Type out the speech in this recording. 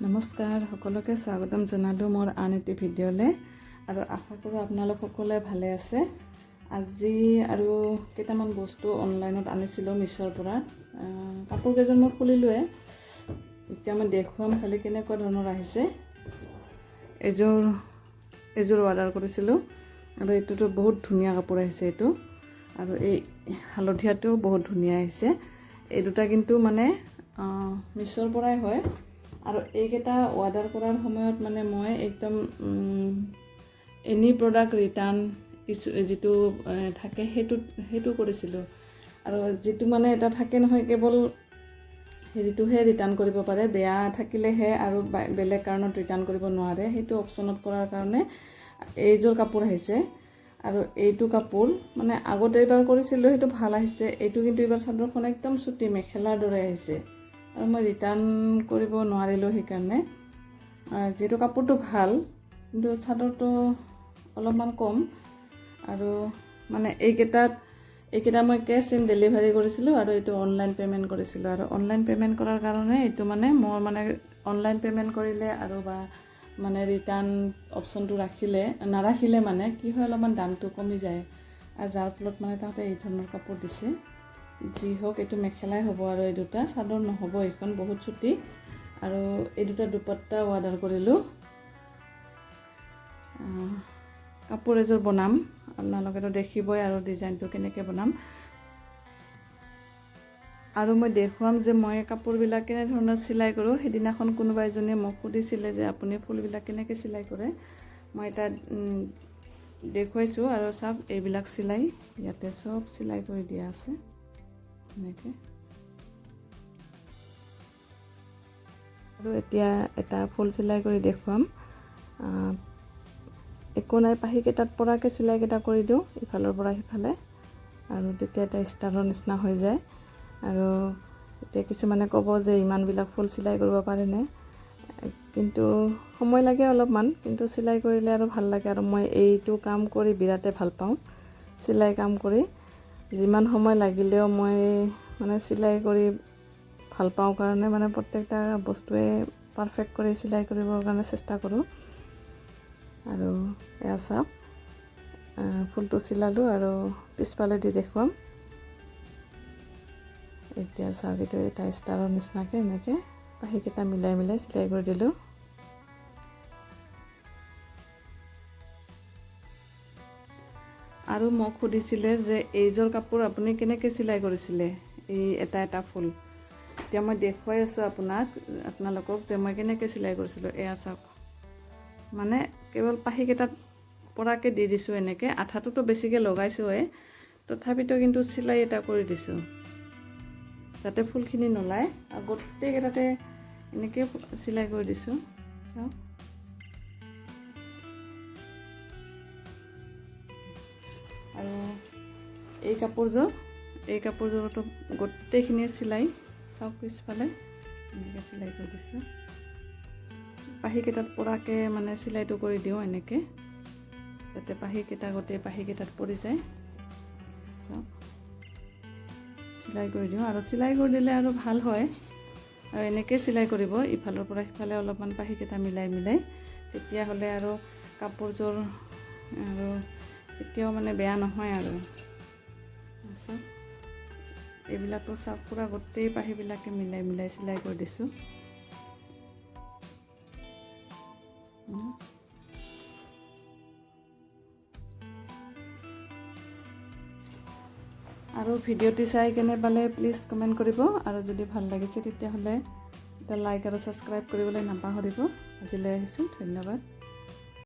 নমস্কাৰ সকলোকে স্বাগতম জনালোঁ মোৰ আন এটি ভিডিঅ'লৈ আৰু আশা কৰোঁ আপোনালোক সকলোৱে ভালে আছে। আজি আৰু কেইটামান বস্তু অনলাইনত আনিছিলোঁ মিছৰ পৰা। কাপোৰ কেইজন মই খুলিলোৱে, এতিয়া মই দেখুৱাম খালি কেনেকুৱা ধৰণৰ আহিছে। এযোৰ অৰ্ডাৰ কৰিছিলোঁ আৰু এইটোতো বহুত ধুনীয়া কাপোৰ আহিছে এইটো, আৰু এই হালধীয়াটোও বহুত ধুনীয়া আহিছে। এই দুটা কিন্তু মানে মিছৰ পৰাই হয়। আৰু এইকেইটা অৰ্ডাৰ কৰাৰ সময়ত মানে মই একদম এনি প্ৰডাক্ট ৰিটাৰ্ণ যিটো থাকে সেইটো কৰিছিলোঁ। আৰু যিটো মানে এটা থাকে নহয়, কেৱল হেৰিটোহে ৰিটাৰ্ণ কৰিব পাৰে, বেয়া থাকিলেহে আৰু বেলেগ কাৰণত ৰিটাৰ্ণ কৰিব নোৱাৰে, সেইটো অপশ্যনত কৰাৰ কাৰণে এইযোৰ কাপোৰ আহিছে। আৰু এইটো কাপোৰ মানে আগতে এইবাৰ কৰিছিলোঁ, সেইটো ভাল আহিছে। এইটো কিন্তু এইবাৰ চাদৰখন একদম চুটি মেখেলাৰ দৰে আহিছে আৰু মই ৰিটাৰ্ণ কৰিব নোৱাৰিলোঁ। সেইকাৰণে যিহেতু কাপোৰটো ভাল কিন্তু চাদৰটো অলপমান কম। আৰু মানে এইকেইটা মই কেছ ইন ডেলিভাৰী কৰিছিলোঁ আৰু এইটো অনলাইন পে'মেণ্ট কৰিছিলোঁ। আৰু অনলাইন পে'মেণ্ট কৰাৰ কাৰণে এইটো মানে মোৰ মানে অনলাইন পে'মেণ্ট কৰিলে আৰু বা মানে ৰিটাৰ্ণ অপশ্যনটো নাৰাখিলে মানে কি হয়, অলপমান দামটো কমি যায়, আৰু যাৰ ফলত মানে তাতে এই ধৰণৰ কাপোৰ দিছে। যি হওক এইটো মেখেলাই হ'ব আৰু এই দুটা চাদৰ নহ'ব, এইখন বহুত চুটি। আৰু এই দুটা দুপাট্টা অৰ্ডাৰ কৰিলোঁ। কাপোৰ এযোৰ বনাম, আপোনালোকেতো দেখিবই আৰু ডিজাইনটো কেনেকৈ বনাম। আৰু মই দেখুৱাম যে মই কাপোৰবিলাক কেনেধৰণৰ চিলাই কৰোঁ। সেইদিনাখন কোনোবা এজনীয়ে মোক সুধিছিলে যে আপুনি ফুলবিলাক কেনেকৈ চিলাই কৰে। মই এটা দেখুৱাইছোঁ আৰু চাওক, এইবিলাক চিলাই ইয়াতে চব চিলাই কৰি দিয়া আছে এনেকৈ। আৰু এতিয়া এটা ফুল চিলাই কৰি দেখুৱাম। একো নাই, পাহিকেইটাত পৰাকৈ চিলাইকেইটা কৰি দিওঁ ইফালৰ পৰা সিফালে, আৰু তেতিয়া এটা ষ্টাৰৰ নিচিনা হৈ যায়। আৰু এতিয়া কিছুমানে ক'ব যে ইমানবিলাক ফুল চিলাই কৰিব পাৰেনে, কিন্তু সময় লাগে অলপমান, কিন্তু চিলাই কৰিলে আৰু ভাল লাগে। আৰু মই এইটো কাম কৰি বিৰাটেই ভাল পাওঁ, চিলাই কাম কৰি। যিমান সময় লাগিলেও মই মানে চিলাই কৰি ভাল পাওঁ কাৰণে মানে প্ৰত্যেকটা বস্তুৱে পাৰফেক্ট কৰি চিলাই কৰিবৰ কাৰণে চেষ্টা কৰোঁ। আৰু এয়া চাওক, ফুলটো চিলালোঁ আৰু পিছফালে দি দেখুৱাম। এতিয়া চাওক, এইটো এটা ষ্টাৰৰ নিচিনাকৈ এনেকৈ পাহিকেইটা মিলাই মিলাই চিলাই কৰি দিলোঁ। আৰু মোক সুধিছিলে যে এইযোৰ কাপোৰ আপুনি কেনেকৈ চিলাই কৰিছিলে, এই এটা ফুল। এতিয়া মই দেখুৱাই আছোঁ আপোনালোকক যে মই কেনেকৈ চিলাই কৰিছিলোঁ। এয়া চাওক, মানে কেৱল পাহিকেইটাত পৰাকৈ দি দিছোঁ এনেকৈ। আঠাটোতো বেছিকৈ লগাইছোঁৱে, তথাপিতো কিন্তু চিলাই এটা কৰি দিছোঁ যাতে ফুলখিনি নোলায়, আৰু গোটেইকেইটাতে এনেকৈ চিলাই কৰি দিছোঁ। চাওক, আৰু এই কাপোৰযোৰতো গোটেইখিনি চিলাই, চাওক পিছফালে এনেকৈ চিলাই কৰি দিছোঁ। পাহিকেইটাত পৰাকৈ মানে চিলাইটো কৰি দিওঁ এনেকৈ, যাতে গোটেই পাহিকেইটাত পৰি যায়। চাওক, চিলাই কৰি দিওঁ, আৰু চিলাই কৰি দিলে আৰু ভাল হয়। আৰু এনেকৈ চিলাই কৰিব ইফালৰ পৰা সিফালে অলপমান পাহিকেইটা মিলাই মিলাই, তেতিয়াহ'লে আৰু কাপোৰযোৰ আৰু এতিয়াও মানে বেয়া নহয়। আৰু চাওক, এইবিলাকো চাওক, পূৰা গোটেই পাহিবিলাকে মিলাই মিলাই চিলাই কৰি দিছোঁ। আৰু ভিডিঅ'টি চাই কেনে পালে প্লিজ কমেণ্ট কৰিব, আৰু যদি ভাল লাগিছে তেতিয়াহ'লে এটা লাইক আৰু ছাবস্ক্ৰাইব কৰিবলৈ নাপাহৰিব। আজিলৈ আহিছোঁ, ধন্যবাদ।